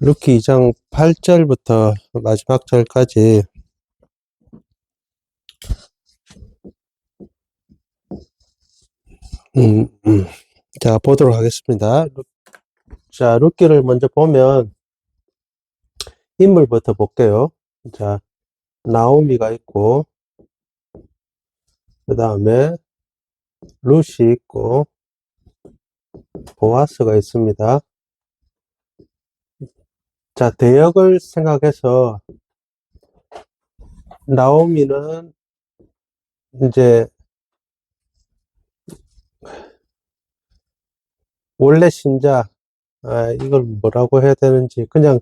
루키 2장 8절부터 마지막 절까지 자, 보도록 하겠습니다. 자, 루키를 먼저 보면 인물부터 볼게요. 자, 나오미가 있고, 그 다음에 루시 있고, 보아스가 있습니다. 자, 대역을 생각해서 나오미는 이제 원래 신자, 이걸 뭐라고 해야 되는지 그냥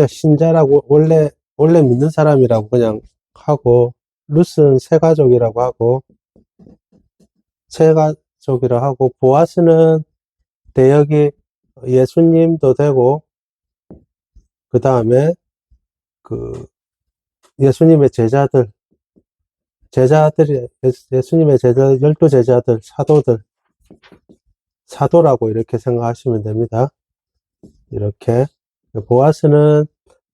신자라고 원래 믿는 사람이라고 그냥 하고, 루스는 새가족이라고 하고, 새가족이라고 하고, 보아스는 대역이 예수님도 되고, 그 다음에 그 예수님의 제자들이 예수님의 제자 12제자들 사도라고 이렇게 생각하시면 됩니다. 이렇게 보아스는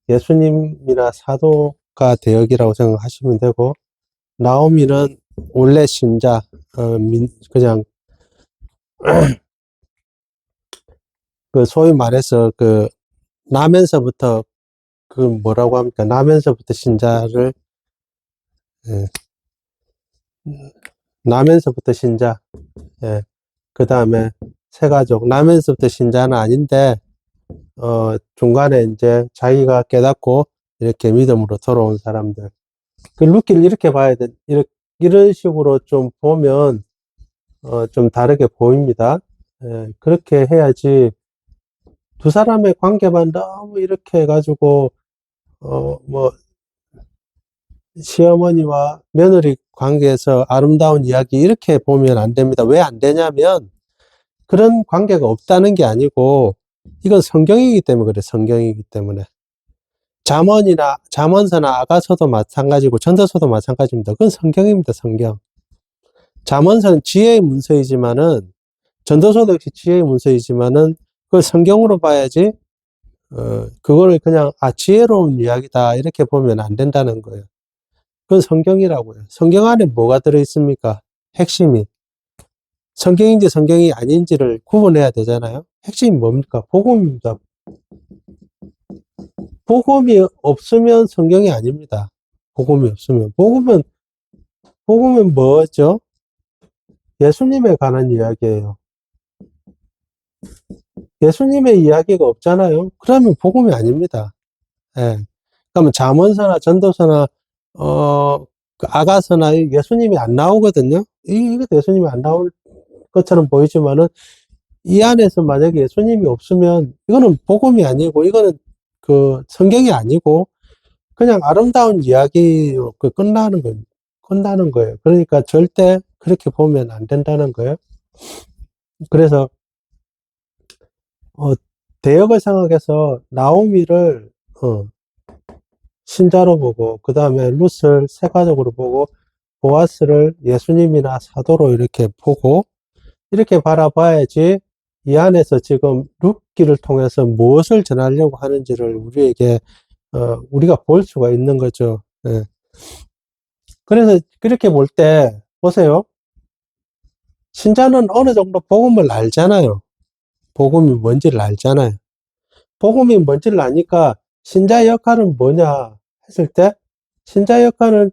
예수님이나 사도가 대역이라고 생각하시면 되고, 나오미는 원래 신자, 그냥 그 소위 말해서 그 나면서부터 그 뭐라고 합니까? 나면서부터 신자를 나면서부터 신자, 그 다음에 새가족, 나면서부터 신자는 아닌데 중간에 이제 자기가 깨닫고 이렇게 믿음으로 돌아온 사람들. 그 루키를 이렇게 봐야 돼. 이런 식으로 좀 보면 좀 다르게 보입니다. 그렇게 해야지 두 사람의 관계만 너무 이렇게 해가지고 뭐 시어머니와 며느리 관계에서 아름다운 이야기 이렇게 보면 안 됩니다. 왜 안 되냐면 그런 관계가 없다는 게 아니고 이건 성경이기 때문에 그래. 성경이기 때문에 잠언서나 아가서도 마찬가지고 전도서도 마찬가지입니다. 그건 성경입니다. 성경. 잠언서는 지혜의 문서이지만은 전도서도 역시 지혜의 문서이지만은 그걸 성경으로 봐야지 그거를 그냥 지혜로운 이야기다 이렇게 보면 안 된다는 거예요. 그건 성경이라고요. 성경 안에 뭐가 들어있습니까? 핵심이. 성경인지 성경이 아닌지를 구분해야 되잖아요. 핵심이 뭡니까? 복음입니다. 복음이 없으면 성경이 아닙니다. 복음이 없으면. 복음은 뭐죠? 예수님에 관한 이야기예요. 예수님의 이야기가 없잖아요. 그러면 복음이 아닙니다. 예. 그러면 잠언서나 전도서나 그 아가서나 예수님이 안 나오거든요. 이것도 예수님이 안 나올 것처럼 보이지만은 이 안에서 만약에 예수님이 없으면 이거는 복음이 아니고 이거는 그 성경이 아니고 그냥 아름다운 이야기로 끝나는 거예요. 그러니까 절대 그렇게 보면 안 된다는 거예요. 그래서 대역을 생각해서 나오미를 신자로 보고 그 다음에 룻을 새가족으로 보고 보아스를 예수님이나 사도로 이렇게 보고 이렇게 바라봐야지 이 안에서 지금 룻기를 통해서 무엇을 전하려고 하는지를 우리에게 우리가 볼 수가 있는 거죠. 예. 그래서 그렇게 볼 때 보세요. 신자는 어느 정도 복음을 알잖아요. 복음이 뭔지를 알잖아요. 복음이 뭔지를 아니까 신자 역할은 뭐냐 했을 때 신자 역할은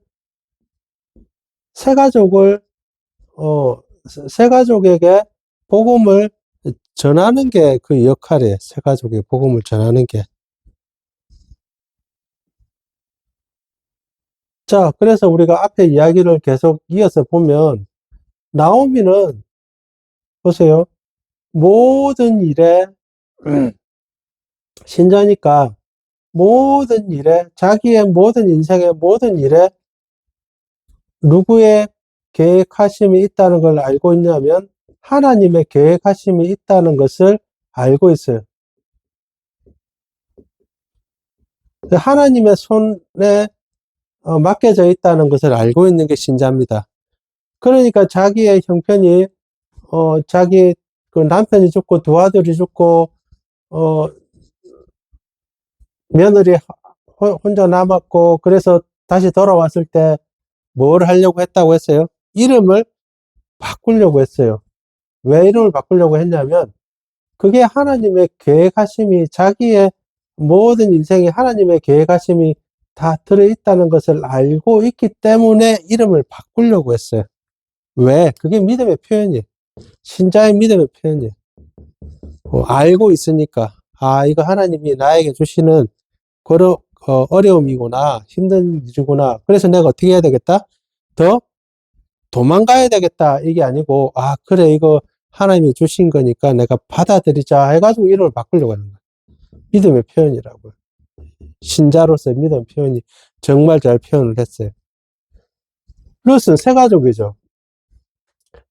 새가족을 새가족에게 복음을 전하는 게 그 역할이에요. 새가족에게 복음을 전하는 게. 자, 그래서 우리가 앞에 이야기를 계속 이어서 보면 나오미는 보세요. 모든 일에 신자니까 모든 일에 자기의 모든 인생의 모든 일에 누구의 계획하심이 있다는 걸 알고 있냐면 하나님의 계획하심이 있다는 것을 알고 있어요. 하나님의 손에 맡겨져 있다는 것을 알고 있는 게 신자입니다. 그러니까 자기의 형편이 자기 그 남편이 죽고 두 아들이 죽고 며느리 혼자 남았고, 그래서 다시 돌아왔을 때 뭘 하려고 했다고 했어요? 이름을 바꾸려고 했어요. 왜 이름을 바꾸려고 했냐면, 그게 하나님의 계획하심이, 자기의 모든 인생에 하나님의 계획하심이 다 들어있다는 것을 알고 있기 때문에 이름을 바꾸려고 했어요. 왜? 그게 믿음의 표현이에요. 신자의 믿음의 표현이에요. 알고 있으니까, 아, 이거 하나님이 나에게 주시는 그런 어려움이구나, 힘든 일이구나. 그래서 내가 어떻게 해야 되겠다? 더 도망가야 되겠다. 이게 아니고, 아, 그래, 이거 하나님이 주신 거니까 내가 받아들이자 해가지고 이름을 바꾸려고 하는 거예요. 믿음의 표현이라고요. 신자로서의 믿음 표현이 정말 잘 표현을 했어요. 룻은 세 가족이죠.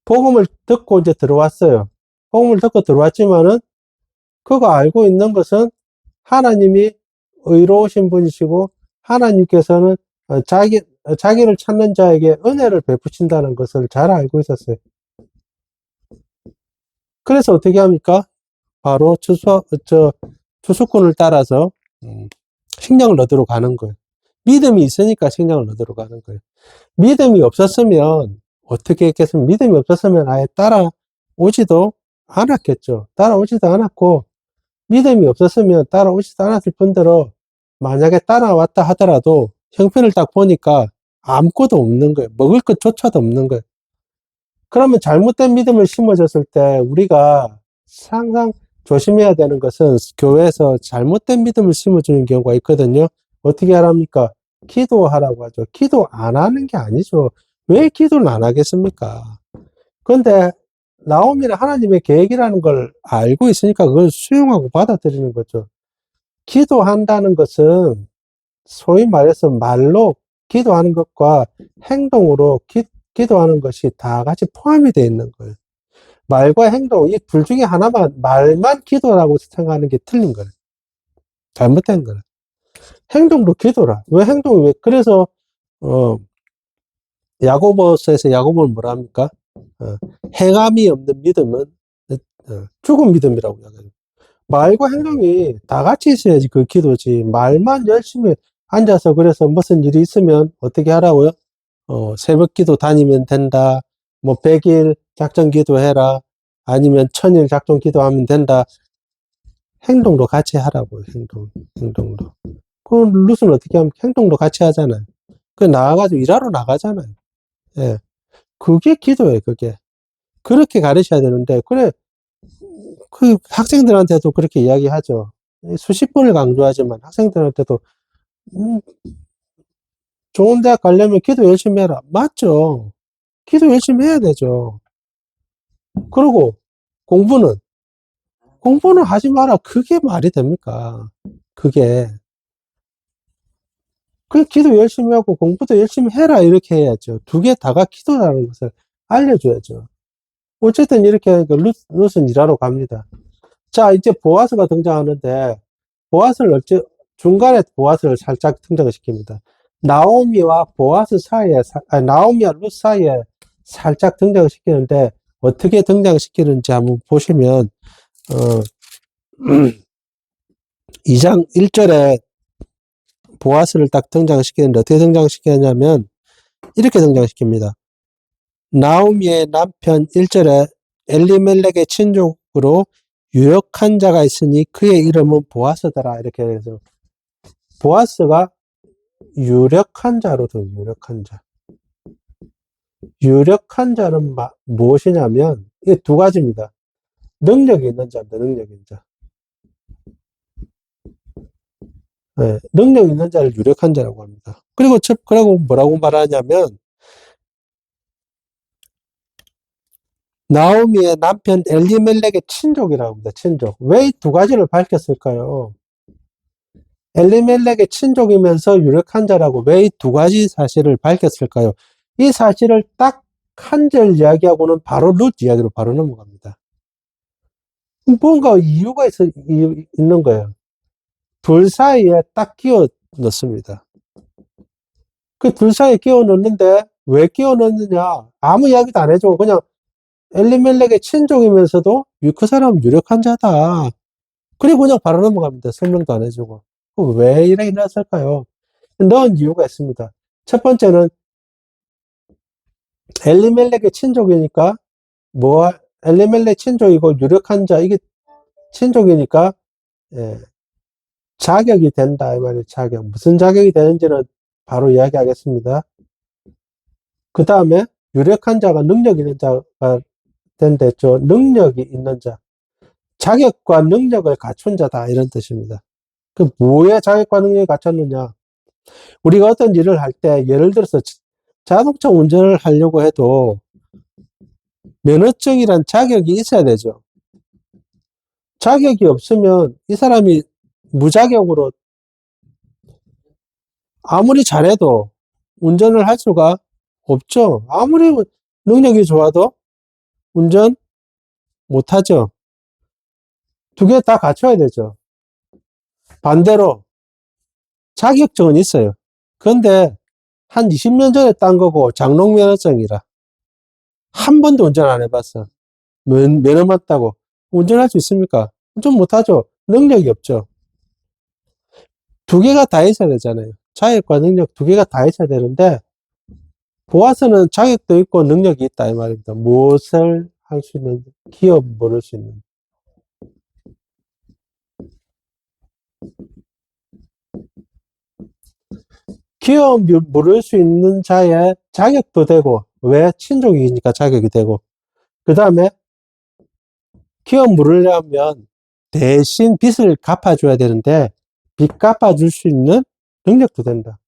복음을 듣고 이제 들어왔어요. 복음을 듣고 들어왔지만은 그가 알고 있는 것은 하나님이 의로우신 분이시고 하나님께서는 자기를 찾는 자에게 은혜를 베푸신다는 것을 잘 알고 있었어요. 그래서 어떻게 합니까? 바로 추수꾼을 따라서 식량을 얻으러 가는 거예요. 믿음이 있으니까 식량을 얻으러 가는 거예요. 믿음이 없었으면 어떻게 했겠습니까? 믿음이 없었으면 아예 따라오지도 않았겠죠. 따라오지도 않았고, 믿음이 없었으면 따라오지도 않았을 뿐더러 만약에 따라왔다 하더라도 형편을 딱 보니까 아무것도 없는 거예요. 먹을 것조차도 없는 거예요. 그러면 잘못된 믿음을 심어줬을 때 우리가 항상 조심해야 되는 것은 교회에서 잘못된 믿음을 심어주는 경우가 있거든요. 어떻게 하랍니까? 기도하라고 하죠. 기도 안 하는 게 아니죠. 왜 기도를 안 하겠습니까? 그런데 나오미는 하나님의 계획이라는 걸 알고 있으니까 그걸 수용하고 받아들이는 거죠. 기도한다는 것은 소위 말해서 말로 기도하는 것과 행동으로 기도하는 것이 다 같이 포함이 되어 있는 거예요. 말과 행동, 이 둘 중에 하나만, 말만 기도라고 생각하는 게 틀린 거예요. 잘못된 거예요. 행동도 기도라. 왜 행동이 왜, 그래서, 야고보서에서 야고보는 뭐라 합니까? 행함이 없는 믿음은, 죽은 믿음이라고 이야기해요. 말과 행동이 다 같이 있어야지 그 기도지. 말만 열심히 앉아서 그래서 무슨 일이 있으면 어떻게 하라고요? 새벽 기도 다니면 된다. 뭐 100일 작전 기도해라. 아니면 1000일 작전 기도하면 된다. 행동도 같이 하라고요. 행동도. 그 룻은 어떻게 하면 행동도 같이 하잖아요. 그 나가가지고 일하러 나가잖아요. 예. 그게 기도예요, 그게. 그렇게 가르쳐야 되는데, 그래, 그 학생들한테도 그렇게 이야기하죠. 수십 번을 강조하지만 학생들한테도, 음, 좋은 대학 가려면 기도 열심히 해라. 맞죠. 기도 열심히 해야 되죠. 그리고 공부는 하지 마라. 그게 말이 됩니까? 그게. 그 기도 열심히 하고 공부도 열심히 해라. 이렇게 해야죠. 두 개 다가 기도라는 것을 알려줘야죠. 어쨌든 이렇게 하니까 룻은 일하러 갑니다. 자, 이제 보아스가 등장하는데, 중간에 보아스를 살짝 등장을 시킵니다. 나오미와 보아스 사이에, 나오미와 룻 사이에 살짝 등장을 시키는데, 어떻게 등장시키는지 한번 보시면, 어, 2장 1절에 보아스를 딱 등장시키는데, 어떻게 등장시키냐면, 이렇게 등장시킵니다. 나오미의 남편 1절에 엘리멜렉의 친족으로 유력한 자가 있으니 그의 이름은 보아스더라. 이렇게 해서 보아스가 유력한 자로도 유력한 자. 유력한 자는 무엇이냐면 이게 두 가지입니다. 능력이 있는 자입니다. 능력이 있는 자. 네, 능력 있는 자를 유력한 자라고 합니다. 그리고 뭐라고 말하냐면 나오미의 남편 엘리멜렉의 친족이라고 합니다. 친족. 왜 이 두 가지를 밝혔을까요? 엘리멜렉의 친족이면서 유력한 자라고 왜 이 두 가지 사실을 밝혔을까요? 이 사실을 딱 한 절 이야기하고는 바로 룻 이야기로 바로 넘어갑니다. 뭔가 이유가 있는 거예요. 둘 사이에 딱 끼워 넣습니다. 그 둘 사이에 끼워 넣는데 왜 끼워 넣느냐? 아무 이야기도 안 해주고 그냥 엘리멜렉의 친족이면서도 그 사람은 유력한 자다. 그리고 그냥 바로 넘어갑니다. 설명도 안 해주고. 왜 이래 일어났을까요? 넣은 이유가 있습니다. 첫 번째는 엘리멜렉의 친족이니까 엘리멜렉 친족이고 유력한 자 이게 친족이니까 예, 자격이 된다 이 말이에요. 자격. 무슨 자격이 되는지는 바로 이야기하겠습니다. 그 다음에 유력한 자가 능력 있는 자가 된다 했죠. 능력이 있는 자. 자격과 능력을 갖춘 자다 이런 뜻입니다. 그 뭐에 자격과 능력이 갖췄느냐? 우리가 어떤 일을 할 때 예를 들어서 자동차 운전을 하려고 해도 면허증이란 자격이 있어야 되죠. 자격이 없으면 이 사람이 무자격으로 아무리 잘해도 운전을 할 수가 없죠. 아무리 능력이 좋아도 운전 못하죠. 두 개 다 갖춰야 되죠. 반대로 자격증은 있어요. 그런데 한 20년 전에 딴 거고 장롱 면허증이라 한 번도 운전 안 해봤어. 면허만 따고 운전할 수 있습니까? 운전 못하죠. 능력이 없죠. 두 개가 다 있어야 되잖아요. 자격과 능력 두 개가 다 있어야 되는데 보아서는 자격도 있고 능력이 있다 이 말입니다. 무엇을 할 수 있는 기업 모를 수 있는 기업 모를 수 있는 자의 자격도 되고 왜 친족이니까 자격이 되고 그 다음에 기업 물으려면 대신 빚을 갚아줘야 되는데 빚 갚아줄 수 있는 능력도 된다.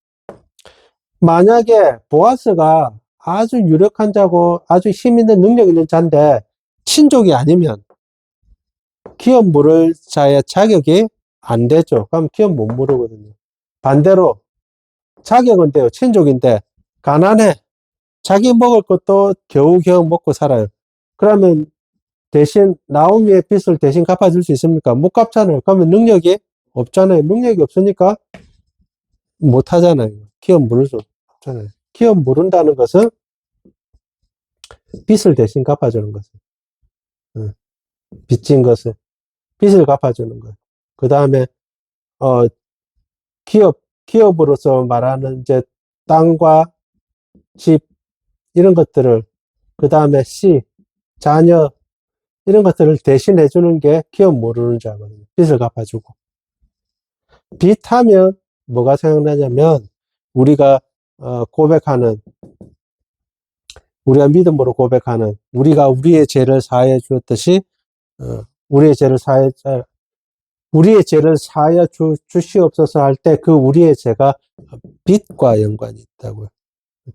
만약에 보아스가 아주 유력한 자고 아주 힘 있는 능력 있는 자인데 친족이 아니면 기업 물을 자의 자격이 안 되죠. 그럼 기업 못 물으거든요. 반대로 자격은 돼요. 친족인데 가난해. 자기 먹을 것도 겨우겨우 먹고 살아요. 그러면 대신 나오미의 빚을 대신 갚아줄 수 있습니까? 못 갚잖아요. 그러면 능력이 없잖아요. 능력이 없으니까 못 하잖아요. 기업 물을 수 없잖아요. 기업 물은다는 것은 빚을 대신 갚아주는 것을. 빚진 것을. 빚을 갚아주는 것. 그 다음에, 기업으로서 말하는 이제 땅과 집, 이런 것들을, 그 다음에 씨, 자녀, 이런 것들을 대신해 주는 게 기업 모르는 자거든요. 빚을 갚아주고. 빚하면 뭐가 생각나냐면, 우리가, 고백하는, 우리가 믿음으로 고백하는, 우리가 우리의 죄를 사해 주었듯이, 우리의 죄를 사하여 주시옵소서 할 때 그 우리의 죄가 빚과 연관이 있다고요.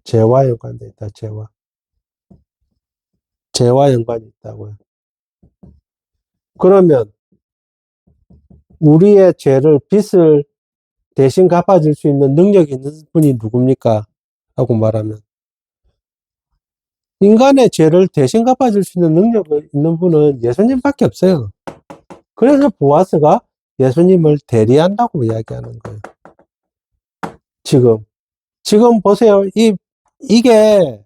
죄와 연관돼 있다, 죄와. 죄와 연관이 있다고요. 그러면 우리의 죄를, 빚을 대신 갚아줄 수 있는 능력이 있는 분이 누굽니까? 라고 말하면. 인간의 죄를 대신 갚아줄 수 있는 능력이 있는 분은 예수님밖에 없어요. 그래서 보아스가 예수님을 대리한다고 이야기하는 거예요. 지금 보세요. 이게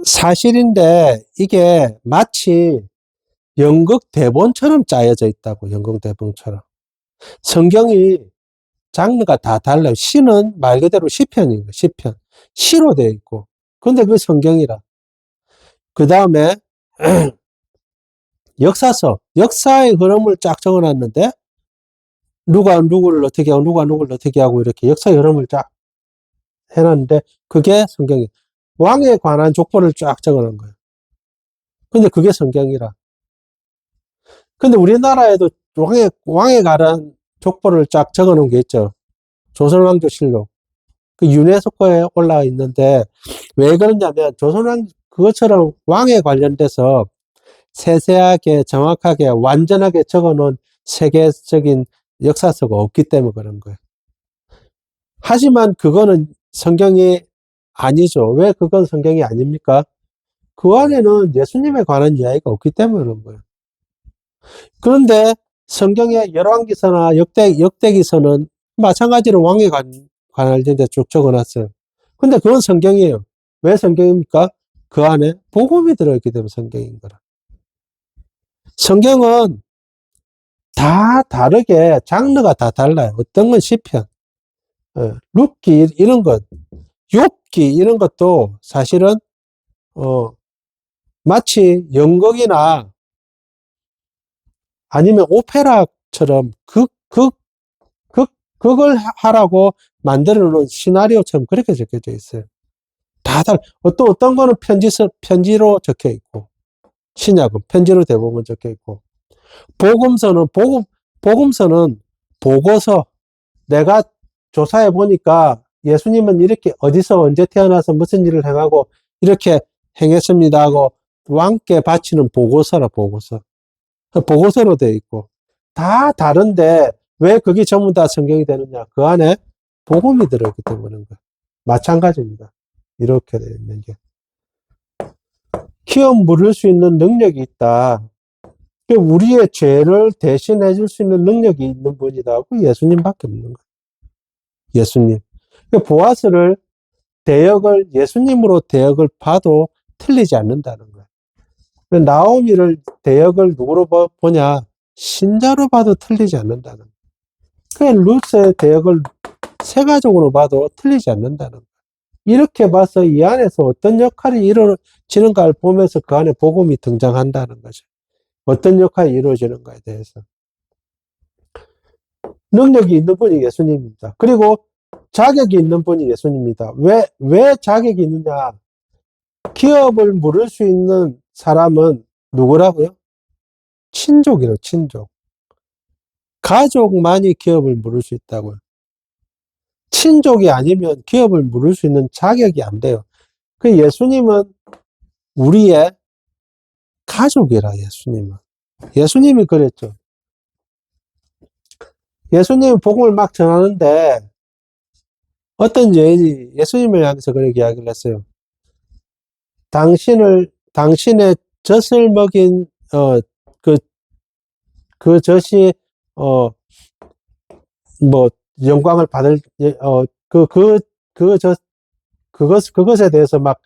사실인데 이게 마치 연극 대본처럼 짜여져 있다고, 연극 대본처럼. 성경이 장르가 다 달라요. 시는 말 그대로 시편인 거예요, 시편. 시로 되어 있고. 근데 그게 성경이라. 그 다음에 역사서, 역사의 흐름을 쫙 적어놨는데 누가 누구를 어떻게 하고 누가 누구를 어떻게 하고 이렇게 역사의 흐름을 쫙 해놨는데 그게 성경이. 왕에 관한 족보를 쫙 적어놓은 거예요. 근데 그게 성경이라. 근데 우리나라에도 왕에 관한 족보를 쫙 적어놓은 게 있죠. 조선왕조실록. 그 유네스코에 올라와 있는데 왜 그러냐면 그것처럼 왕에 관련돼서 세세하게 정확하게 완전하게 적어놓은 세계적인 역사서가 없기 때문에 그런 거예요. 하지만 그거는 성경이 아니죠. 왜 그건 성경이 아닙니까? 그 안에는 예수님에 관한 이야기가 없기 때문에 그런 거예요. 그런데 성경의 열왕기서나 역대기서는 마찬가지로 왕에 관련된 쭉 적어놨어요. 근데 그건 성경이에요. 왜 성경입니까? 그 안에 복음이 들어있기 때문에 성경인 거라. 성경은 다 다르게 장르가 다 달라요. 어떤 건 시편, 룻기 이런 것, 욥기 이런 것도 사실은 마치 연극이나 아니면 오페라처럼 그걸 하라고 만들어 놓은 시나리오처럼 그렇게 적혀져 있어요. 또 어떤 거는 편지로 적혀 있고, 신약은 편지로 대부분 적혀 있고, 복음서는 보고서, 내가 조사해 보니까 예수님은 이렇게 어디서 언제 태어나서 무슨 일을 행하고 이렇게 행했습니다 하고 왕께 바치는 보고서라, 보고서. 보고서로 되어 있고, 다 다른데 왜 그게 전부 다 성경이 되느냐? 그 안에 복음이 들어있기 때문인 거예요. 마찬가지입니다. 이렇게 되어 있는 게. 키워 물을 수 있는 능력이 있다. 우리의 죄를 대신해 줄 수 있는 능력이 있는 분이다. 그 예수님밖에 없는 거예요. 예수님. 보아스를 예수님으로 대역을 봐도 틀리지 않는다는 거예요. 나오미를 대역을 누구로 보냐? 신자로 봐도 틀리지 않는다는 거예요. 룻의 대역을 세가적으로 봐도 틀리지 않는다는 거예요. 이렇게 봐서 이 안에서 어떤 역할이 이루어지는가를 보면서 그 안에 복음이 등장한다는 거죠. 어떤 역할이 이루어지는가에 대해서. 능력이 있는 분이 예수님입니다. 그리고 자격이 있는 분이 예수님입니다. 왜 자격이 있느냐? 기업을 물을 수 있는 사람은 누구라고요? 친족이래요, 친족. 가족만이 기업을 물을 수 있다고요. 친족이 아니면 기업을 물을 수 있는 자격이 안 돼요. 그 예수님은 우리의 가족이라, 예수님은. 예수님이 그랬죠. 예수님이 복음을 막 전하는데 어떤 여인이 예수님을 향해서 그렇게 이야기를 했어요. 당신의 젖을 먹인, 그, 그 젖이, 뭐, 영광을 받을, 그것에 대해서 막,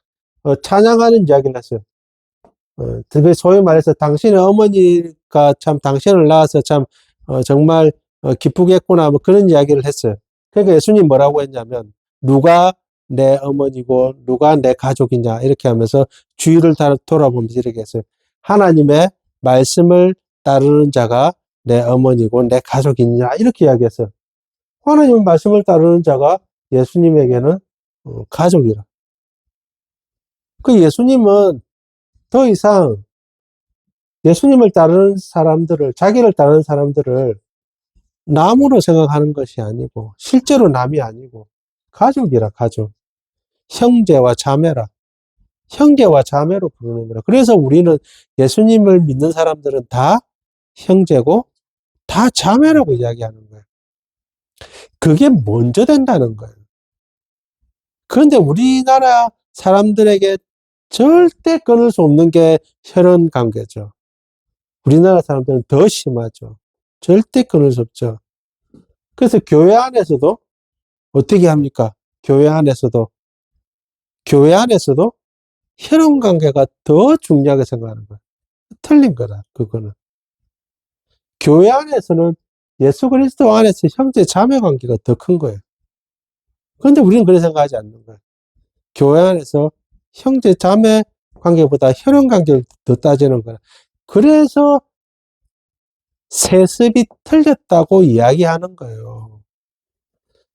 찬양하는 이야기를 했어요. 소위 말해서 당신의 어머니가 참 당신을 낳아서 참, 정말, 기쁘겠구나, 뭐 그런 이야기를 했어요. 그러니까 예수님 뭐라고 했냐면, 누가 내 어머니고, 누가 내 가족이냐, 이렇게 하면서 주위를 돌아보면서 이렇게 했어요. 하나님의 말씀을 따르는 자가 내 어머니고, 내 가족이냐, 이렇게 이야기했어요. 하나님의 말씀을 따르는 자가 예수님에게는 가족이라. 그 예수님은 더 이상 예수님을 따르는 사람들을, 자기를 따르는 사람들을 남으로 생각하는 것이 아니고, 실제로 남이 아니고, 가족이라, 가족. 형제와 자매라. 형제와 자매로 부르는 거라. 그래서 우리는 예수님을 믿는 사람들은 다 형제고, 다 자매라고 이야기하는 거예요. 그게 먼저 된다는 거예요. 그런데 우리나라 사람들에게 절대 끊을 수 없는 게 혈연 관계죠. 우리나라 사람들은 더 심하죠. 절대 끊을 수 없죠. 그래서 교회 안에서도 어떻게 합니까? 교회 안에서도 혈연 관계가 더 중요하게 생각하는 거예요. 틀린 거다, 그거는. 교회 안에서는 예수 그리스도 안에서 형제 자매 관계가 더 큰 거예요. 그런데 우리는 그렇게 생각하지 않는 거예요. 교회 안에서 형제 자매 관계보다 혈연 관계를 더 따지는 거예요. 그래서 세습이 틀렸다고 이야기하는 거예요.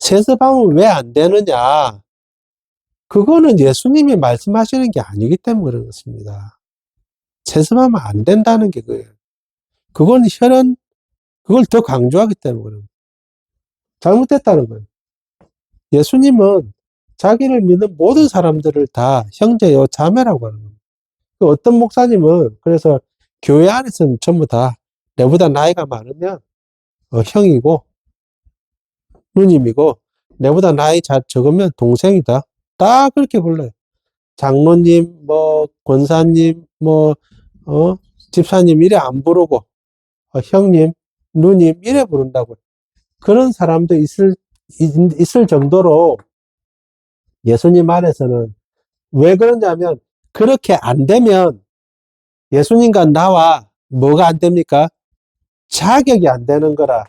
세습하면 왜 안 되느냐? 그거는 예수님이 말씀하시는 게 아니기 때문에 그렇습니다. 세습하면 안 된다는 게 그거예요. 그건 그걸 더 강조하기 때문에 그래요. 잘못됐다는 거예요. 예수님은 자기를 믿는 모든 사람들을 다 형제요, 자매라고 하는 겁니다. 어떤 목사님은 그래서 교회 안에서는 전부 다 내보다 나이가 많으면 형이고 누님이고 내보다 나이 적으면 동생이다. 다 그렇게 불러요. 장로님, 권사님, 집사님 이래 안 부르고 형님, 누님 이래 부른다고. 그런 사람도 있을 정도로 예수님 안에서는 왜 그러냐면 그렇게 안 되면 예수님과 나와 뭐가 안 됩니까? 자격이 안 되는 거라.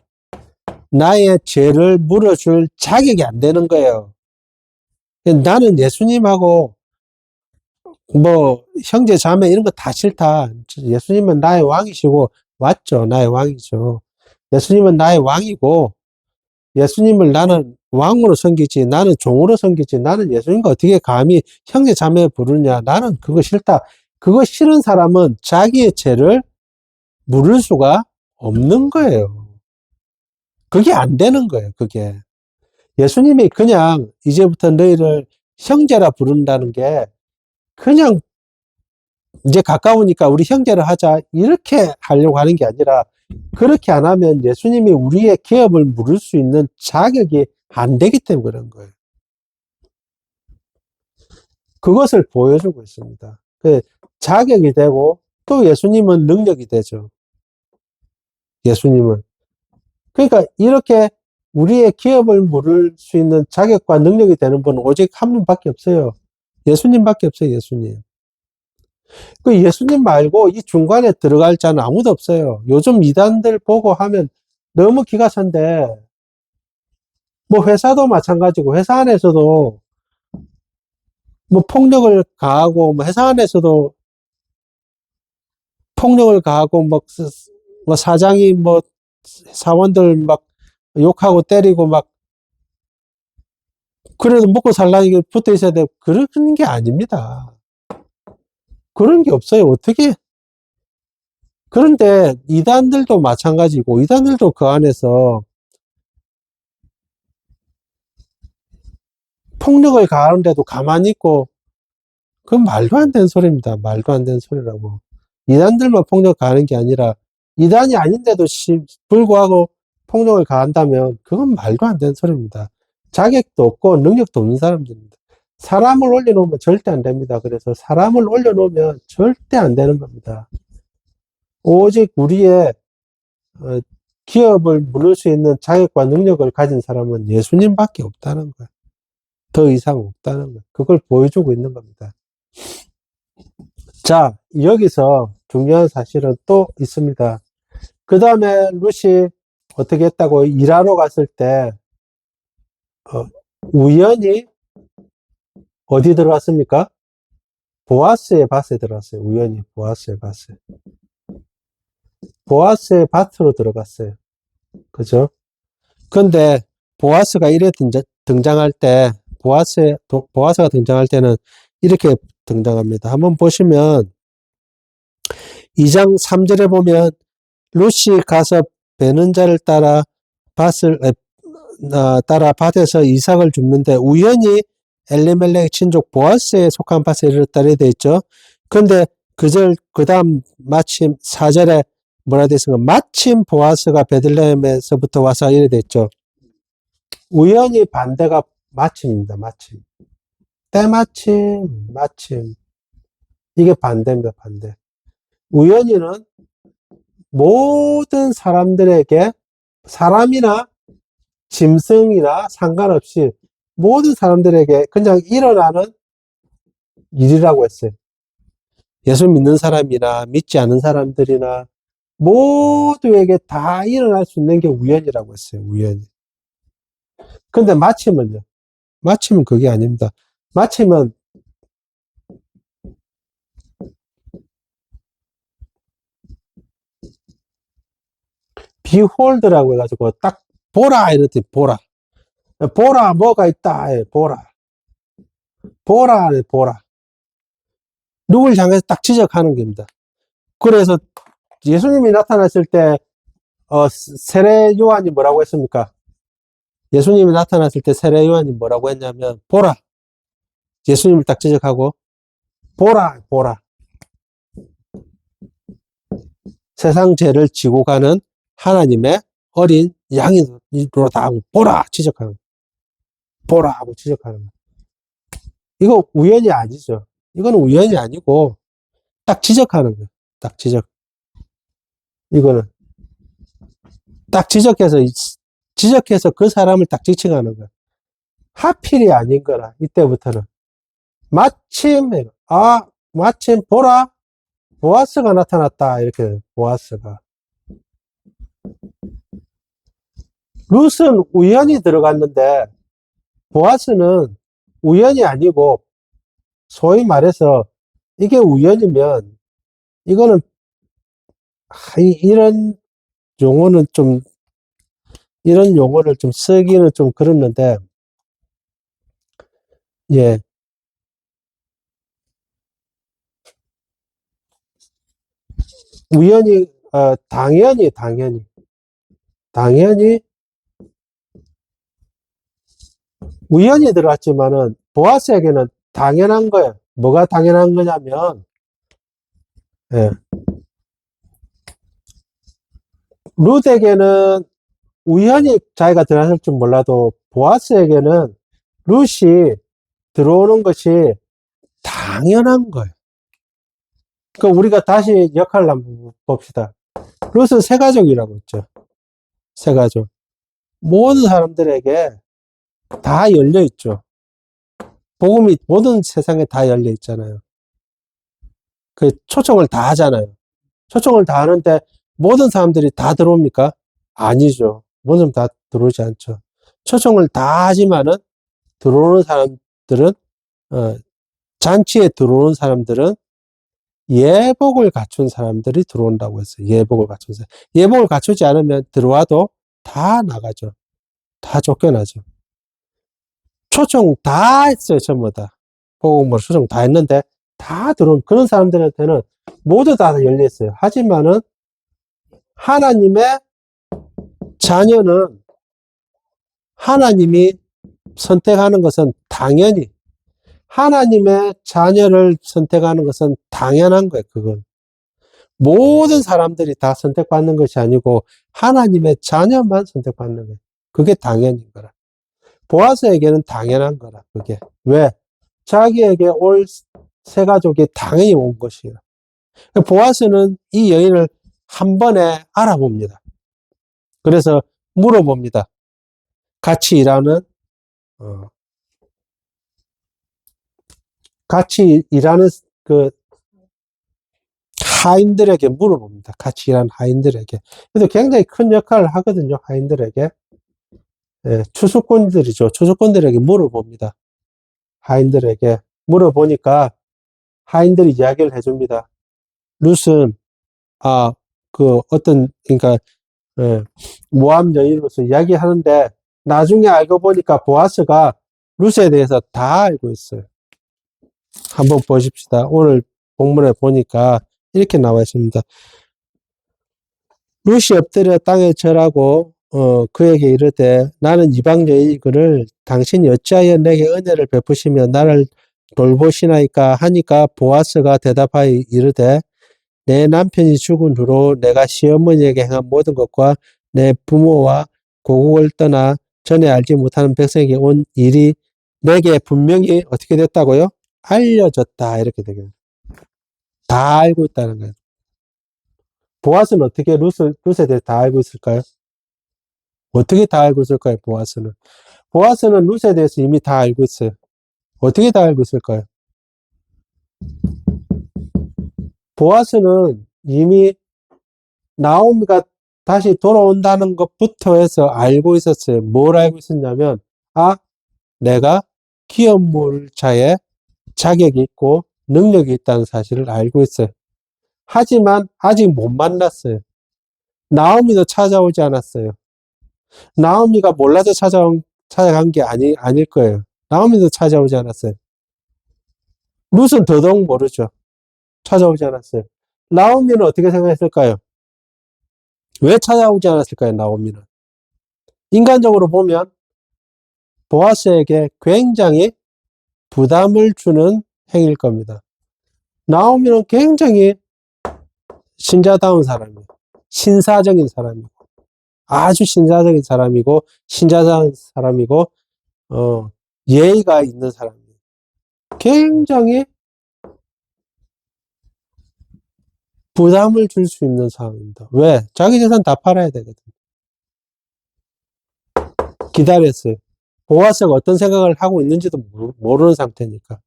나의 죄를 물어줄 자격이 안 되는 거예요. 나는 예수님하고 뭐 형제 자매 이런 거 다 싫다. 예수님은 나의 왕이시고 맞죠. 나의 왕이죠. 예수님은 나의 왕이고 예수님을 나는 왕으로 섬기지 나는 종으로 섬기지 나는 예수님과 어떻게 감히 형제 자매 부르냐. 나는 그거 싫다. 그거 싫은 사람은 자기의 죄를 물을 수가 없는 거예요. 그게 안 되는 거예요. 그게. 예수님이 그냥 이제부터 너희를 형제라 부른다는 게 그냥 이제 가까우니까 우리 형제를 하자 이렇게 하려고 하는 게 아니라 그렇게 안 하면 예수님이 우리의 개업을 물을 수 있는 자격이 안 되기 때문에 그런 거예요. 그것을 보여주고 있습니다. 그 자격이 되고 또 예수님은 능력이 되죠. 예수님은. 그러니까 이렇게 우리의 기업을 물을 수 있는 자격과 능력이 되는 분은 오직 한 분밖에 없어요. 예수님밖에 없어요. 예수님. 그 예수님 말고 이 중간에 들어갈 자는 아무도 없어요. 요즘 이단들 보고 하면 너무 기가 찬데 뭐 회사도 마찬가지고 회사 안에서도 뭐 폭력을 가하고 뭐 회사 안에서도 폭력을 가하고 뭐 사장이 뭐 사원들 막 욕하고 때리고 막 그래도 먹고 살라니까 붙어 있어야 되고 그런 게 아닙니다. 그런 게 없어요. 어떻게? 그런데 이단들도 마찬가지고 이단들도 그 안에서 폭력을 가하는데도 가만히 있고 그건 말도 안 되는 소리입니다. 말도 안 되는 소리라고. 이단들만 폭력 가하는 게 아니라 이단이 아닌데도 불구하고 폭력을 가한다면 그건 말도 안 되는 소리입니다. 자격도 없고 능력도 없는 사람들입니다. 사람을 올려놓으면 절대 안 됩니다. 그래서 사람을 올려놓으면 절대 안 되는 겁니다. 오직 우리의 기업을 물을 수 있는 자격과 능력을 가진 사람은 예수님밖에 없다는 거예요. 더 이상 없다는 거예요. 그걸 보여주고 있는 겁니다. 자, 여기서 중요한 사실은 또 있습니다. 그 다음에 룻이 어떻게 했다고 일하러 갔을 때 우연히 어디 들어갔습니까? 보아스의 밭에 들어갔어요. 우연히 보아스의 밭에. 보아스의 밭으로 들어갔어요. 그죠? 근데 보아스가 이래 등장할 때 보아스가 등장할 때는 이렇게 등장합니다. 한번 보시면 2장 3절에 보면 룻이 가서 베는 자를 따라 밭에서 이삭을 줍는데 우연히 엘리멜렉 친족 보아스에 속한 밭에 이르렀다 이렇게 되어 있죠. 그런데 그 다음 마침 4절에 뭐라 되어 있습니까? 마침 보아스가 베들레헴에서부터 와서 이래 됐죠. 우연히 반대가 마침입니다. 마침. 때마침, 마침. 이게 반대입니다. 반대. 우연히는 모든 사람들에게 사람이나 짐승이나 상관없이 모든 사람들에게 그냥 일어나는 일이라고 했어요. 예수 믿는 사람이나 믿지 않은 사람들이나 모두에게 다 일어날 수 있는 게 우연이라고 했어요. 우연히. 근데 마침은요. 마침은 그게 아닙니다. 마침은 behold라고 해가지고 딱 보라 이랬더니 보라. 보라 뭐가 있다. 보라. 보라 보라. 누굴 향해서 딱 지적하는 겁니다. 그래서 예수님이 나타났을 때 세례 요한이 뭐라고 했습니까? 예수님이 나타났을 때 세례 요한이 뭐라고 했냐면 보라. 예수님을 딱 지적하고 보라 보라. 세상 죄를 지고 가는 하나님의 어린 양이로다 보라 지적하는 보라 하고 지적하는 거예요. 이거 우연이 아니죠. 이거는 우연이 아니고 딱 지적하는 거예요. 딱 지적. 이거는 딱 지적해서 그 사람을 딱 지칭하는 거예요. 하필이 아닌 거라 이때부터는 마침 마침 보라 보아스가 나타났다 이렇게 보아스가 룻은 우연히 들어갔는데 보아스는 우연이 아니고 소위 말해서 이게 우연이면 이거는 이런 용어는 좀 이런 용어를 좀 쓰기는 좀 그렇는데 예 우연히 당연히 우연히 들어갔지만은 보아스에게는 당연한 거예요. 뭐가 당연한 거냐면 예, 룻에게는 우연히 자기가 들어갔을 줄 몰라도 보아스에게는 룻이 들어오는 것이 당연한 거예요. 그 우리가 다시 역할을 한번 봅시다. 룻은 세 가족이라고 했죠. 세 가족. 모든 사람들에게 다 열려 있죠. 복음이 모든 세상에 다 열려 있잖아요. 그 초청을 다 하잖아요. 초청을 다 하는데 모든 사람들이 다 들어옵니까? 아니죠. 모든 사람 다 들어오지 않죠. 초청을 다 하지만은 들어오는 사람들은 잔치에 들어오는 사람들은 예복을 갖춘 사람들이 들어온다고 했어요. 예복을 갖춘 사람. 예복을 갖추지 않으면 들어와도 다 나가죠. 다 쫓겨나죠. 초청 다 했어요. 전부 다. 복음으로 초청 다 했는데 다 들어온 그런 사람들한테는 모두 다 열려 있어요. 하지만은 하나님의 자녀는 하나님이 선택하는 것은 당연히 하나님의 자녀를 선택하는 것은 당연한 거예요. 그건 모든 사람들이 다 선택받는 것이 아니고 하나님의 자녀만 선택받는 거예요. 그게 당연인 거라. 보아스에게는 당연한 거라. 그게 왜? 자기에게 올 세 가족이 당연히 온 것이에요. 보아스는 이 여인을 한 번에 알아봅니다. 그래서 물어봅니다. 같이 일하는 어, 같이 일하는 그 하인들에게 물어봅니다. 같이 일하는 하인들에게. 그래서 굉장히 큰 역할을 하거든요. 하인들에게. 예, 추수꾼들이죠. 추수꾼들에게 물어봅니다. 하인들에게 물어보니까 하인들이 이야기를 해줍니다. 룻은 그 어떤 그러니까 예, 모함 여인으로서 이야기하는데 나중에 알고 보니까 보아스가 룻에 대해서 다 알고 있어요. 한번 보십시다. 오늘 본문에 보니까 이렇게 나와 있습니다. 룻이 엎드려 땅에 절하고 그에게 이르되 나는 이방 여인이거늘 당신이 어찌하여 내게 은혜를 베푸시며 나를 돌보시나이까 하니까 보아스가 대답하여 이르되 내 남편이 죽은 후로 내가 시어머니에게 행한 모든 것과 내 부모와 고국을 떠나 전에 알지 못하는 백성에게 온 일이 내게 분명히 어떻게 됐다고요? 알려졌다. 이렇게 되겠네요. 다 알고 있다는 거예요. 보아스는 어떻게 룻에 대해 다 알고 있을까요? 어떻게 다 알고 있을까요? 보아스는. 보아스는 룻에 대해서 이미 다 알고 있어요. 어떻게 다 알고 있을까요? 보아스는 이미 나오미가 다시 돌아온다는 것부터 해서 알고 있었어요. 뭘 알고 있었냐면, 내가 기업물자의 자격이 있고 능력이 있다는 사실을 알고 있어요. 하지만 아직 못 만났어요. 나오미도 찾아오지 않았어요. 나오미가 몰라서 찾아간 게 아닐 거예요. 나오미도 찾아오지 않았어요. 룻은 더더욱 모르죠. 찾아오지 않았어요. 나오미는 어떻게 생각했을까요? 왜 찾아오지 않았을까요? 나오미는. 인간적으로 보면 보아스에게 굉장히 부담을 주는 행위일 겁니다. 나오미는 굉장히 신자다운 사람이에요. 신사적인 사람이고, 아주 신사적인 사람이고, 신자다운 사람이고, 예의가 있는 사람이에요. 굉장히 부담을 줄 수 있는 상황입니다. 왜? 자기 재산 다 팔아야 되거든. 기다렸어요. 보아스가 어떤 생각을 하고 있는지도 모르는 상태니까.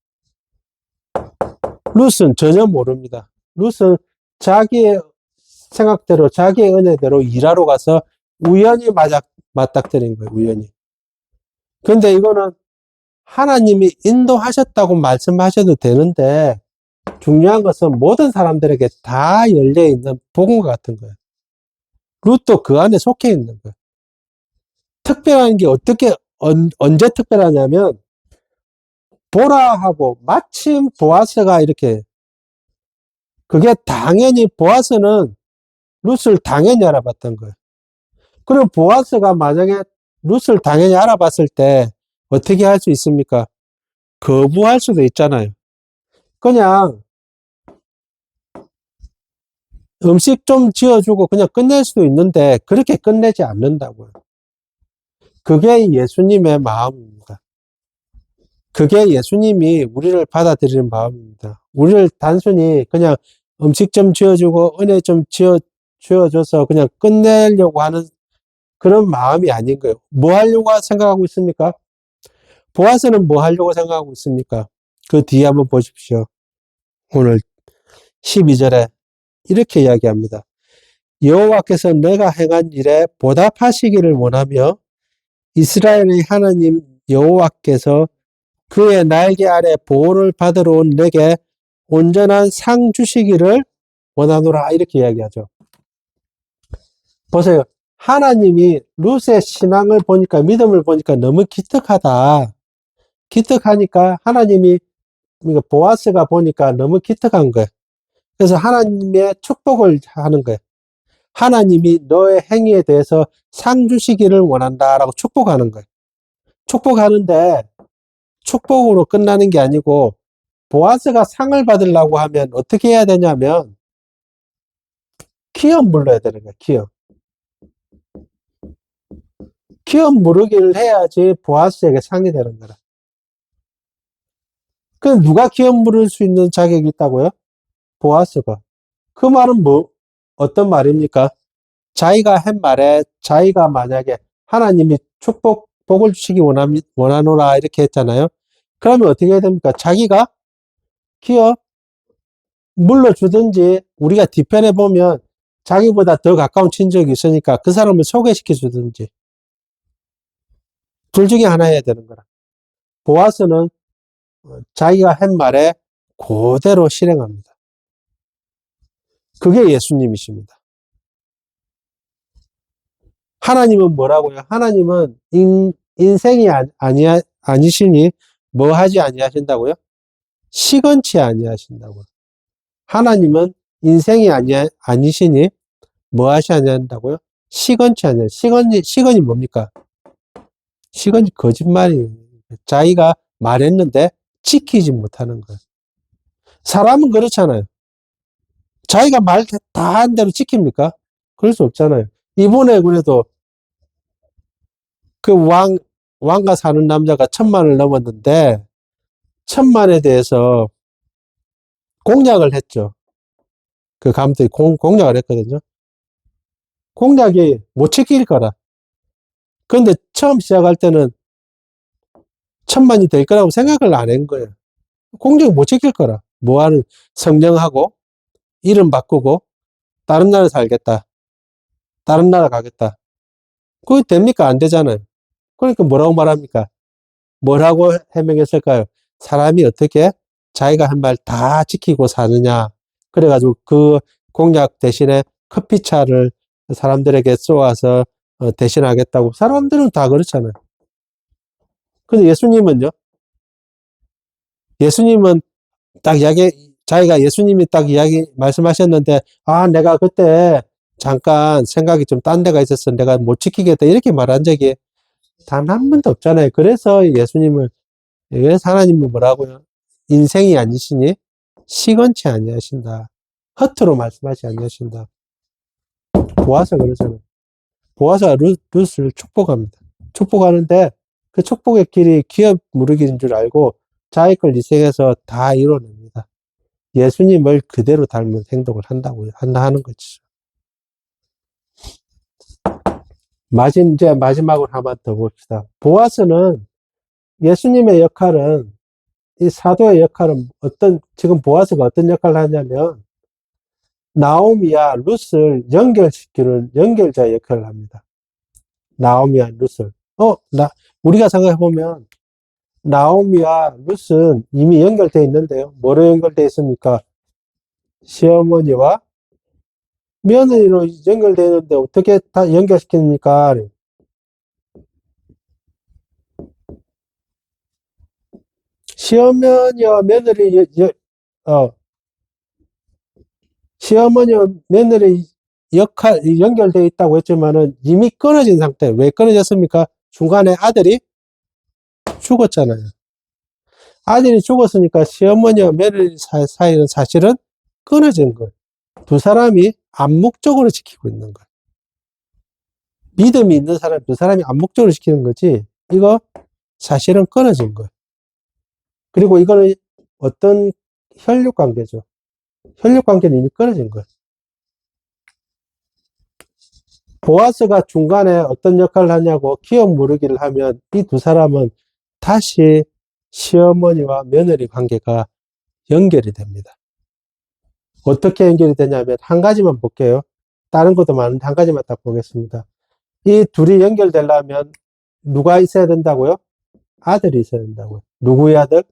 룻은 전혀 모릅니다. 룻은 자기의 생각대로, 자기의 은혜대로 일하러 가서 우연히 맞닥뜨린 거예요, 우연히. 근데 이거는 하나님이 인도하셨다고 말씀하셔도 되는데, 중요한 것은 모든 사람들에게 다 열려있는 복음과 같은 거예요. 룻도 그 안에 속해 있는 거예요. 특별한 게 언제 특별하냐면, 보라 하고 마침 보아스가 이렇게, 그게 당연히 보아스는 룻을 당연히 알아봤던 거예요. 그리고 보아스가 만약에 룻을 당연히 알아봤을 때 어떻게 할 수 있습니까? 거부할 수도 있잖아요. 그냥 음식 좀 지어주고 그냥 끝낼 수도 있는데 그렇게 끝내지 않는다고요. 그게 예수님의 마음입니다. 그게 예수님이 우리를 받아들이는 마음입니다. 우리를 단순히 그냥 음식 좀 지어주고 은혜 좀 지어줘서 그냥 끝내려고 하는 그런 마음이 아닌 거예요. 뭐 하려고 생각하고 있습니까? 보아스는 뭐 하려고 생각하고 있습니까? 그 뒤에 한번 보십시오. 오늘 12절에 이렇게 이야기합니다. 여호와께서 내가 행한 일에 보답하시기를 원하며 이스라엘의 하나님 여호와께서 그의 날개 아래 보호를 받으러 온 내게 온전한 상 주시기를 원하노라 이렇게 이야기하죠. 보세요. 하나님이 룻의 신앙을 보니까 믿음을 보니까 너무 기특하다. 기특하니까 하나님이 그러니까 보아스가 보니까 너무 기특한 거예요. 그래서 하나님의 축복을 하는 거예요. 하나님이 너의 행위에 대해서 상 주시기를 원한다라고 축복하는 거예요. 축복하는데 축복으로 끝나는 게 아니고 보아스가 상을 받으려고 하면 어떻게 해야 되냐면 기업 물러야 되는 거예요. 기업 물으기를 해야지 보아스에게 상이 되는 거라. 그럼 누가 기업 물을 수 있는 자격이 있다고요? 보아스가. 그 말은 어떤 말입니까? 자기가 한 말에 자기가 만약에 하나님이 복을 주시기 원하노라 이렇게 했잖아요. 그러면 어떻게 해야 됩니까? 자기가 기업 물러주든지 우리가 뒤편에 보면 자기보다 더 가까운 친족이 있으니까 그 사람을 소개시켜 주든지 둘 중에 하나 해야 되는 거라. 보아스는 자기가 한 말에 그대로 실행합니다. 그게 예수님이십니다. 하나님은 뭐라고요? 하나님은 인생이 아니시니 뭐 하지 아니하신다고요? 시건치 아니하신다고요. 하나님은 인생이 아니시니 뭐 하시 아니한다고요? 시건치 아니하. 시건이 뭡니까? 시건이 거짓말이에요. 자기가 말했는데 지키지 못하는 거예요. 사람은 그렇잖아요. 자기가 말 다 한 대로 지킵니까? 그럴 수 없잖아요. 이번에 그래도 그 왕가 사는 남자가 1,000만을 넘었는데 1,000만에 대해서 공약을 했죠. 그 감독이 공약을 했거든요. 공약이 못 지킬 거라. 그런데 처음 시작할 때는 1,000만이 될 거라고 생각을 안 한 거예요. 공약이 못 지킬 거라. 뭐하는 성령하고 이름 바꾸고 다른 나라 살겠다. 다른 나라 가겠다. 그게 됩니까? 안 되잖아요. 그러니까 뭐라고 말합니까? 뭐라고 해명했을까요? 사람이 어떻게 자기가 한 말 다 지키고 사느냐. 그래가지고 그 공약 대신에 커피차를 사람들에게 쏘아서 대신하겠다고. 사람들은 다 그렇잖아요. 근데 예수님은요? 예수님은 딱 자기가 예수님이 딱 말씀하셨는데, 아, 내가 그때 잠깐 생각이 좀 딴 데가 있었어. 내가 못 지키겠다. 이렇게 말한 적이 단 한 번도 없잖아요. 그래서 하나님은 뭐라고요? 인생이 아니시니 시건치 아니하신다. 허투루 말씀하시 아니하신다. 보아서 그러잖아요. 보아서 룻을 축복합니다. 축복하는데 그 축복의 길이 기업 무르기인 줄 알고 자기 걸 희생해서 다 이뤄냅니다. 예수님을 그대로 닮은 행동을 한다 하는 거죠. 이제 마지막으로 한번 더 봅시다. 보아스는 예수님의 역할은 이 사도의 역할은 지금 보아스가 어떤 역할을 하냐면 나오미와 룻을 연결자 역할을 합니다. 나오미와 룻을. 우리가 생각해보면, 나오미와 룻은 이미 연결되어 있는데요. 뭐로 연결되어 있습니까? 시어머니와 며느리로 연결되어 있는데 어떻게 다 연결시킵니까? 시어머니와 며느리, 시어머니와 며느리 연결되어 있다고 했지만은 이미 끊어진 상태. 왜 끊어졌습니까? 중간에 아들이 죽었잖아요. 아들이 죽었으니까 시어머니와 며느리 사이는 사실은 끊어진 거예요. 두 사람이 암묵적으로 지키고 있는 거예요. 믿음이 있는 사람, 두 사람이 암묵적으로 지키는 거지, 이거 사실은 끊어진 거예요. 그리고 이거는 어떤 혈육 관계죠. 혈육 관계는 이미 끊어진 거예요. 보아스가 중간에 어떤 역할을 하냐고 기업 무르기를 하면 이 두 사람은 다시 시어머니와 며느리 관계가 연결이 됩니다. 어떻게 연결이 되냐면 한 가지만 볼게요. 다른 것도 많은데 한 가지만 딱 보겠습니다. 이 둘이 연결되려면 누가 있어야 된다고요? 아들이 있어야 된다고요. 누구의 아들?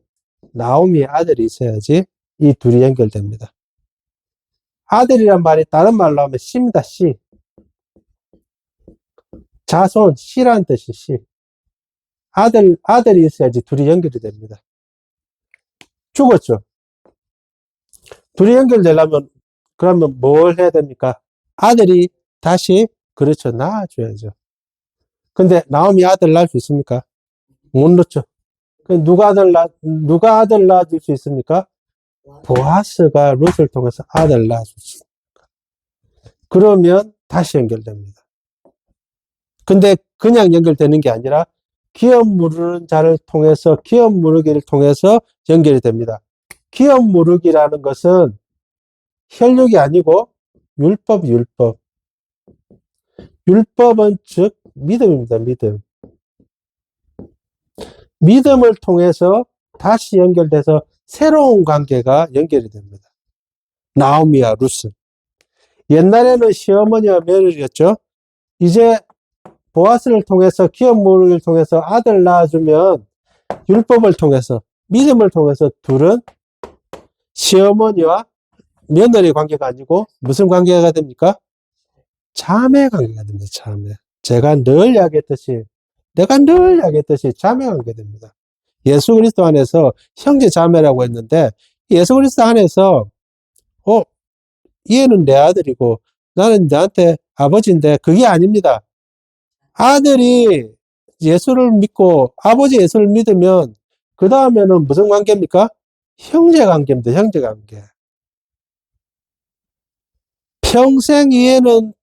나오미의 아들이 있어야지 이 둘이 연결됩니다. 아들이란 말이 다른 말로 하면 씨입니다. 씨. 자손, 씨라는 뜻이 씨. 아들이 있어야지 둘이 연결이 됩니다. 죽었죠. 둘이 연결되려면 그러면 뭘 해야 됩니까? 아들이 다시, 그렇죠, 낳아줘야죠. 근데 나오미 아들 낳을 수 있습니까? 못 낳죠. 누가 아들 낳아줄 수 있습니까? 보아스가 룻을 통해서 아들 낳아줄 수 있습니다. 그러면 다시 연결됩니다. 근데 그냥 연결되는 게 아니라 기업 무르는 자를 통해서, 기업 무르기를 통해서 연결이 됩니다. 기업 무르기라는 것은 혈육이 아니고 율법. 율법은 즉 믿음입니다. 믿음을 통해서 다시 연결돼서 새로운 관계가 연결이 됩니다. 나오미와 룻은. 옛날에는 시어머니와 며느리였죠. 이제 보아스를 통해서, 기업 무르기를 통해서 아들 낳아주면 율법을 통해서, 믿음을 통해서 둘은 시어머니와 며느리 관계가 아니고 무슨 관계가 됩니까? 자매 관계가 됩니다. 자매. 내가 늘 이야기했듯이 자매 관계 됩니다. 예수 그리스도 안에서 형제 자매라고 했는데, 예수 그리스도 안에서 얘는 내 아들이고 나는 너한테 아버지인데, 그게 아닙니다. 아들이 예수를 믿고 아버지 예수를 믿으면 그 다음에는 무슨 관계입니까? 형제 관계입니다. 형제 관계. 평생 이해는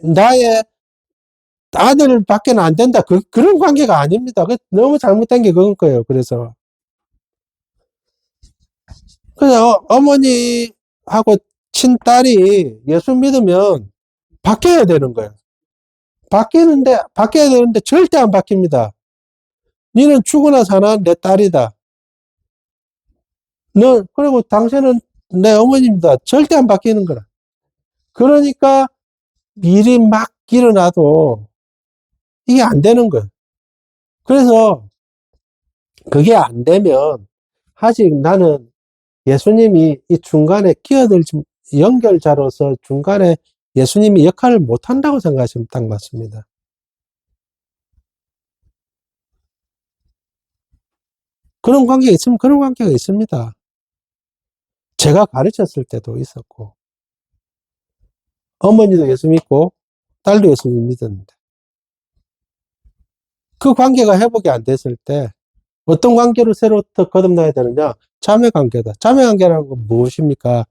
나의 아들 밖에는 안 된다. 그런 관계가 아닙니다. 너무 잘못된 게 그건 거예요. 그래서 어머니하고 친딸이 예수 믿으면 바뀌어야 되는 거예요. 바뀌어야 되는데 절대 안 바뀝니다. 너는 죽으나 사나 내 딸이다. 그리고 당신은 내 어머니입니다. 절대 안 바뀌는 거라. 그러니까 일이 막 일어나도 이게 안 되는 거예요. 그래서 그게 안 되면 아직 나는 예수님이 이 중간에 연결자로서 중간에 예수님이 역할을 못한다고 생각하시면 딱 맞습니다. 그런 관계가 있으면 그런 관계가 있습니다. 제가 가르쳤을 때도 있었고, 어머니도 예수 믿고 딸도 예수 믿었는데, 그 관계가 회복이 안 됐을 때 어떤 관계로 새로 더 거듭나야 되느냐? 자매 관계다. 자매 관계라는 건 무엇입니까?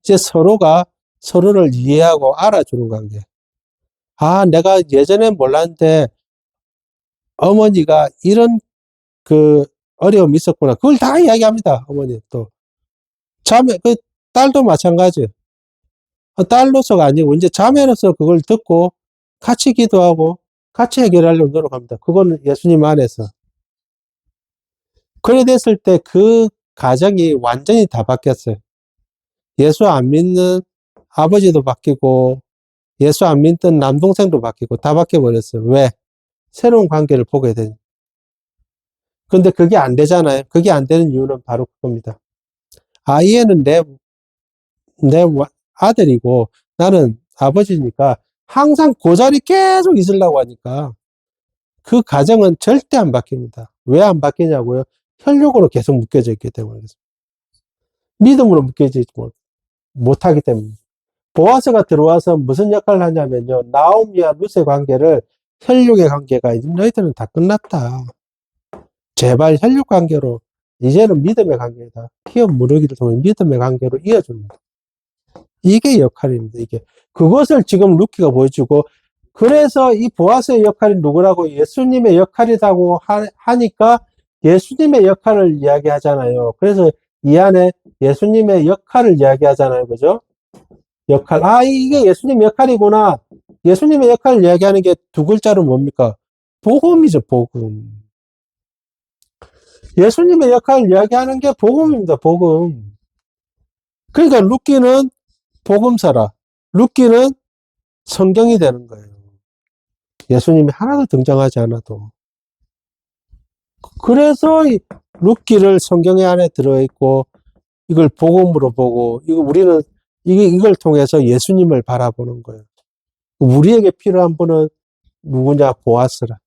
이제 서로가 서로를 이해하고 알아주는 관계. 내가 예전에 몰랐는데 어머니가 이런 어려움이 있었구나. 그걸 다 이야기합니다. 어머니 또. 딸도 마찬가지. 딸로서가 아니고 이제 자매로서 그걸 듣고 같이 기도하고 같이 해결하려고 노력합니다. 그거는 예수님 안에서. 그래 됐을 때 그 가정이 완전히 다 바뀌었어요. 예수 안 믿는 아버지도 바뀌고 예수 안 믿던 남동생도 바뀌고 다 바뀌어버렸어요. 왜? 새로운 관계를 보게 되는. 근데 그게 안 되잖아요. 그게 안 되는 이유는 바로 그겁니다. 얘는 내 아들이고 나는 아버지니까 항상 그 자리 계속 있으려고 하니까 그 가정은 절대 안 바뀝니다. 왜 안 바뀌냐고요? 혈육으로 계속 묶여져 있기 때문에. 믿음으로 묶여지지 못하기 때문에. 보아스가 들어와서 무슨 역할을 하냐면요. 나오미와 룻의 관계를 혈육의 관계가 너희들은 다 끝났다. 제발 혈육 관계로 이제는 믿음의 관계다. 기업 무르기를 통해 믿음의 관계로 이어줍니다. 이게 역할입니다. 이게 그것을 지금 루키가 보여주고 그래서 이 보아스의 역할이 누구라고 예수님의 역할이라고 하니까 예수님의 역할을 이야기하잖아요. 그래서 이 안에 예수님의 역할을 이야기하잖아요. 그죠? 역할. 이게 예수님의 역할이구나. 예수님의 역할을 이야기하는 게 두 글자로 뭡니까? 복음이죠, 복음. 예수님의 역할을 이야기하는 게 복음입니다, 복음. 그러니까 루키는 복음서라. 루키는 성경이 되는 거예요. 예수님이 하나도 등장하지 않아도. 그래서 이 루키를 성경의 안에 들어있고 이걸 복음으로 보고 우리는 이걸 통해서 예수님을 바라보는 거예요. 우리에게 필요한 분은 누구냐? 보아스라.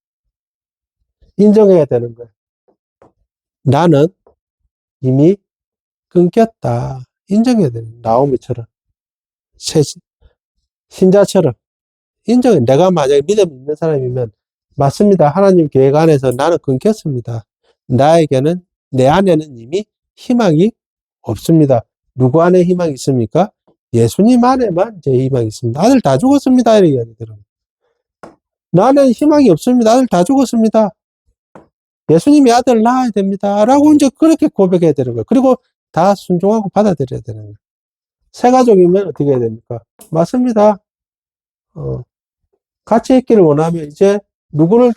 인정해야 되는 거예요. 나는 이미 끊겼다. 인정해야 되는 거예요. 나오미처럼. 신자처럼. 인정해. 내가 만약에 믿음 있는 사람이면 맞습니다. 하나님 계획 안에서 나는 끊겼습니다. 나에게는 내 안에는 이미 희망이 없습니다. 누구 안에 희망이 있습니까? 예수님 안에만 제 희망이 있습니다. 아들 다 죽었습니다. 이렇게 이야기더라고요. 나는 희망이 없습니다. 아들 다 죽었습니다. 예수님이 아들 낳아야 됩니다. 라고 이제 그렇게 고백해야 되는 거예요. 그리고 다 순종하고 받아들여야 되는 거예요. 새 가족이면 어떻게 해야 됩니까? 맞습니다. 같이 있기를 원하면 이제 누구를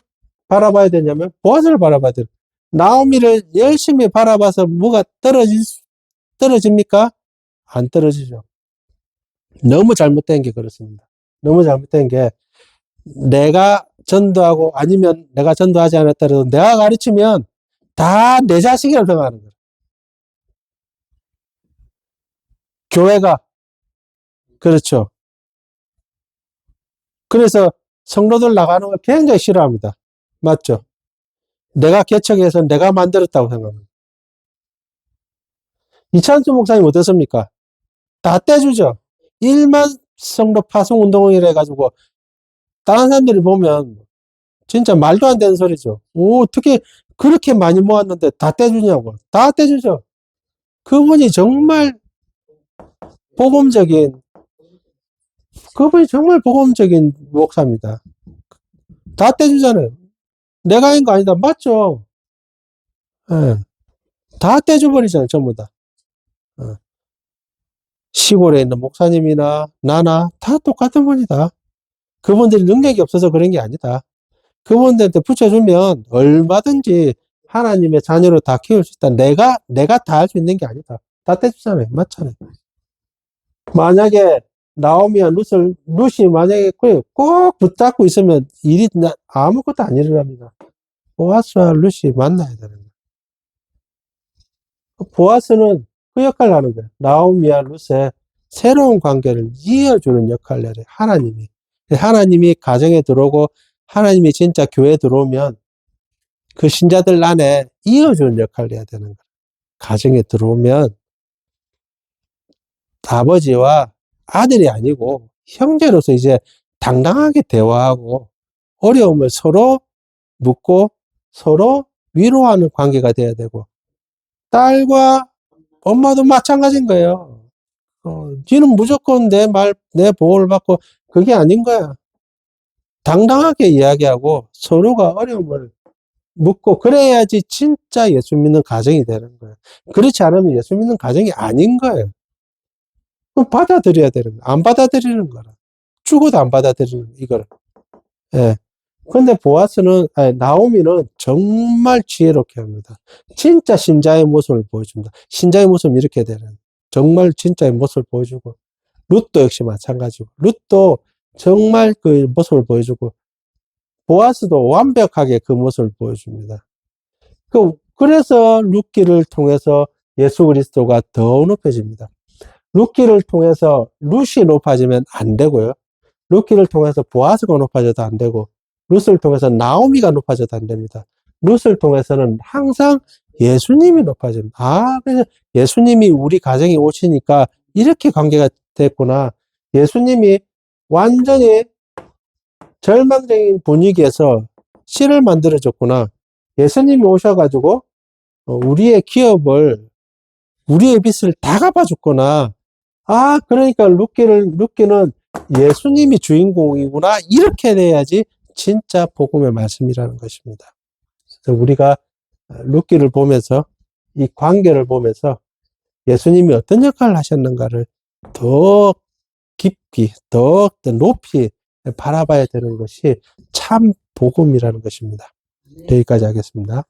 바라봐야 되냐면 보아스를 바라봐야 돼요. 나오미를 열심히 바라봐서 뭐가 떨어집니까? 안 떨어지죠. 너무 잘못된 게 그렇습니다. 너무 잘못된 게 내가 전도하고 아니면 내가 전도하지 않았더라도 내가 가르치면 다 내 자식이라고 생각하는 거예요. 교회가 그렇죠. 그래서 성도들 나가는 걸 굉장히 싫어합니다. 맞죠? 내가 개척해서 내가 만들었다고 생각합니다. 이찬수 목사님 어떻습니까? 다 떼주죠. 1만 성도 파송 운동이라 해가지고 다른 사람들이 보면 진짜 말도 안 되는 소리죠. 어떻게 그렇게 많이 모았는데 다 떼주냐고. 다 떼주죠. 그분이 정말 복음적인 그분이 정말 복음적인 목사입니다. 다 떼주잖아요. 내가 한 거 아니다. 맞죠? 예. 다 떼줘버리잖아요. 전부 다. 시골에 있는 목사님이나 나나 다 똑같은 분이다. 그분들이 능력이 없어서 그런 게 아니다. 그분들한테 붙여주면 얼마든지 하나님의 자녀로 다 키울 수 있다. 내가 다 할 수 있는 게 아니다. 다 떼주잖아요. 맞잖아요. 만약에 나오미와 룻이 만약에 꼭 붙잡고 있으면 일이 아무것도 안 일어납니다. 보아스와 룻이 만나야 되는 거예요. 보아스는 그 역할을 하는 거예요. 나오미와 룻의 새로운 관계를 이어주는 역할을 해요. 하나님이 가정에 들어오고 하나님이 진짜 교회에 들어오면 그 신자들 안에 이어주는 역할을 해야 되는 거예요. 가정에 들어오면 아버지와 아들이 아니고 형제로서 이제 당당하게 대화하고 어려움을 서로 묻고 서로 위로하는 관계가 돼야 되고 딸과 엄마도 마찬가지인 거예요. 지는 무조건 내 보호를 받고 그게 아닌 거야. 당당하게 이야기하고 서로가 어려움을 묻고 그래야지 진짜 예수 믿는 가정이 되는 거예요. 그렇지 않으면 예수 믿는 가정이 아닌 거예요. 그럼 받아들여야 되는 거예요. 안 받아들이는 거라. 죽어도 안 받아들이는 이걸. 예. 근데 나오미는 정말 지혜롭게 합니다. 진짜 신자의 모습을 보여줍니다. 신자의 모습은 이렇게 되는. 정말 진짜의 모습을 보여주고, 룻도 역시 마찬가지고, 룻도 정말 그 모습을 보여주고, 보아스도 완벽하게 그 모습을 보여줍니다. 그래서 룻기를 통해서 예수 그리스도가 더 높여집니다. 룻기를 통해서 룻이 높아지면 안 되고요. 룻기를 통해서 보아스가 높아져도 안 되고, 룻을 통해서 나오미가 높아져도 안 됩니다. 룻을 통해서는 항상 예수님이 높아집니다. 아, 그래서 예수님이 우리 가정에 오시니까 이렇게 관계가 됐구나. 예수님이 완전히 절망적인 분위기에서 씨를 만들어줬구나. 예수님이 오셔가지고 우리의 기업을, 우리의 빚을 다 갚아줬구나. 아, 그러니까 룻기는 예수님이 주인공이구나. 이렇게 돼야지 진짜 복음의 말씀이라는 것입니다. 그래서 우리가 룻기를 보면서 이 관계를 보면서 예수님이 어떤 역할을 하셨는가를 더 깊이, 더 높이 바라봐야 되는 것이 참 복음이라는 것입니다. 여기까지 하겠습니다.